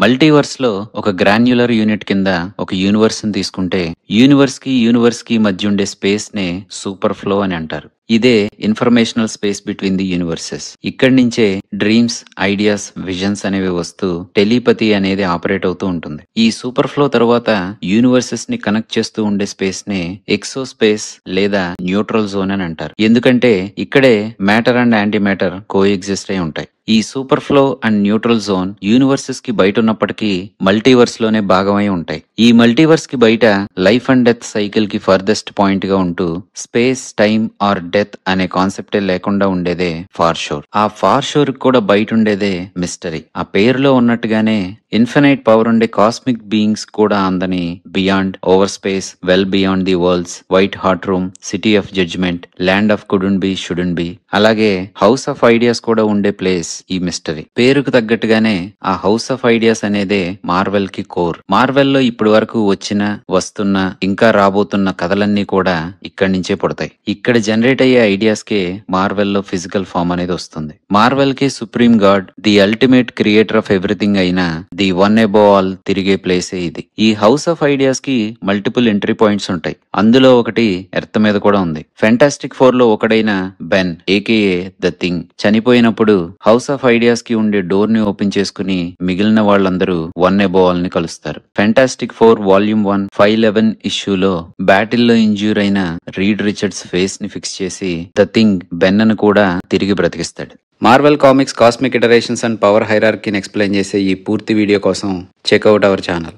Multiverse లో ఒక granular unit కింద ఒక యూనివర్స్ ని తీసుకుంటే యూనివర్స్ కి మధ్య ఉండే స్పేస్ నే సూపర్ ఫ్లో అని అంటారు. ఇదే informational space between the universes. ఇక్కడి నుంచే డ్రీమ్స్, ఐడియాస్, విజన్స్ అనేవి వస్తూ టెలిపతి అనేది ఆపరేట్ అవుతూ ఉంటుంది. ఈ సూపర్ ఫ్లో తర్వాత యూనివర్సెస్ ని కనెక్ట్ చేస్తూ ఉండే స్పేస్ నే ఎక్సో స్పేస్ లేదా న్యూట్రల్ జోన్ అని అంటారు. ఎందుకంటే ఇక్కడే matter and anti matter co exist అయి ఉంటాయి. ఈ super flow and neutral zone universes కి బయట ఉన్నప్పటికీ మల్టీవర్స్ లోనే భాగమై ఉంటాయి. ఈ మల్టీవర్స్ కి బయట లైఫ్ అండ్ డెత్ సైకిల్ కి ఫర్దెస్ట్ పాయింట్ గా ఉంటూ స్పేస్, టైమ్ ఆర్ డెత్ అనే కాన్సెప్టే లేకుండా ఉండేదే ఫార్ షోర్. ఆ ఫార్ షోర్ కూడా బయట ఉండేదే మిస్టరీ. ఆ పేరులో ఉన్నట్టుగానే ఇన్ఫినైట్ పవర్ ఉండే కాస్మిక్ బీయింగ్స్ కూడా అందని beyond, over space, well beyond the worlds, white hot room, city of judgement, land of couldn't be shouldn't be, అలాగే హౌస్ ఆఫ్ ఐడియాస్ కూడా ఉండే ప్లేస్ ఈ మిస్టరీ. పేరుకు తగ్గట్టుగానే ఆ హౌస్ ఆఫ్ ఐడియాస్ అనేదే మార్వెల్ కి కోర్. మార్వెల్ లో ఇప్పటి వరకు వస్తున్న ఇంకా రాబోతున్న కథలన్నీ కూడా ఇక్కడి నుంచే పుడతాయి. ఇక్కడ జనరేట్ అయ్యే ఐడియాస్ కే మార్వెల్ లో ఫిజికల్ ఫామ్ అనేది వస్తుంది. మార్వెల్ కి supreme God, the ultimate creator of everything అయిన ది వన్ అబోవ్ ఆల్ తిరిగే ప్లేసే ఇది. ఈ హౌస్ ఆఫ్ ఐడియాస్ కి మల్టిపుల్ ఎంట్రీ పాయింట్స్ ఉంటాయి. అందులో ఒకటి ఎర్త్ మీద కూడా ఉంది. ఫెంటాస్టిక్ ఫోర్ లో ఒకడైన బెన్ ఏకేఏ ద థింగ్ చనిపోయినప్పుడు హౌస్ ఆఫ్ ఐడియాస్ కి ఉండే డోర్ ని ఓపెన్ చేసుకుని మిగిలిన వాళ్ళందరూ వన్ అబోవ్ ఆల్ ని కలుస్తారు. ఫెంటాస్టిక్ ఫోర్ వాల్యూమ్ 1 511 ఇష్యూలో బ్యాటిల్లో ఇంజ్యూర్ అయిన రీడ్ రిచర్డ్స్ ఫేస్ ని ఫిక్స్ చేసి ద థింగ్ బెన్ ను కూడా తిరిగి బ్రతికిస్తాడు. Marvel comics cosmic iterations and power హైరార్కీని ఎక్స్ప్లెయిన్ చేసే ఈ పూర్తి వీడియో కోసం చెక్అవుట్ అవర్ ఛానల్.